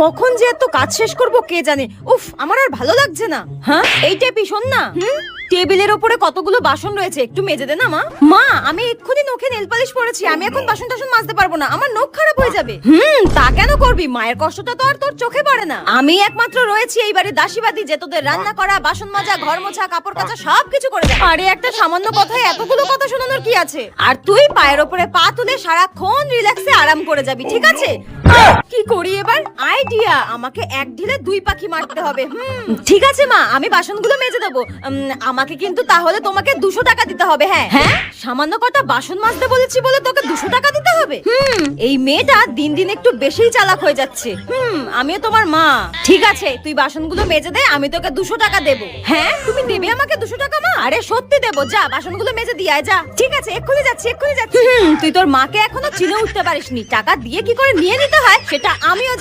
কখন যে এত কাজ শেষ করব কে জানে। উফ, আমার আর ভালো লাগছে না। হ্যাঁ, এইটা ভীষণ না। টেবিলের ওপরে কতগুলো বাসন রয়েছে, একটু মেজে দে না মা। মা, আমি এক্ষুনি নখে নেল পালিশ পরেছি, আমি এখন বাসন টাসন মাজতে পারবো না, আমার নখ খারাপ হয়ে যাবে। তা কেন করবি? মায়ের কষ্টটা তো আর তোর চোখে পড়ে না। আমি একমাত্র রয়েছি এই বাড়ির দাসীবাদী, যে তোদের রান্না করা, বাসন মাজা, ঘর মোছা, কাপড় কাচা সবকিছু করে দেয়। আরে একটা সামান্য কথায় এতগুলো কথা শোনানোর কি আছে? আর তুই পায়ের ওপরে পা তুলে সারাক্ষণ রিল্যাক্সে আরাম করে যাবি, ঠিক আছে? কি করি এবার? আইডিয়া, আমাকে এক ঢিলে দুই পাখি মারতে হবে। ঠিক আছে মা, আমি বাসনগুলো মেজে দেবো। আমাকে কিন্তু তাহলে তোমাকে 200 টাকা দিতে হবে। হ্যাঁ হ্যাঁ, সামান্য কটা বাসন মাজতে বলেছি বলে তোকে 200 টাকা দিতে হবে? এই মেয়েটা দিন দিন একটু বেশিই চালাক হয়ে যাচ্ছে। আমিও তোমার মা। ঠিক আছে, তুই বাসনগুলো মেজে দে, আমি তোকে 200 টাকা দেবো। হ্যাঁ, তুমি দেবে আমাকে 200 টাকা মা? আরে সত্যি দেবো, যা বাসনগুলো মেজে দিয়ে আয় যা। ঠিক আছে, এক্ষুনি যাচ্ছি, এক্ষুনি যাচ্ছি। তুই তোর মাকে এখনো চিনে উঠতে পারিসনি, টাকা দিয়ে কি করে নিয়ে নিতে হয় সেটা আমিও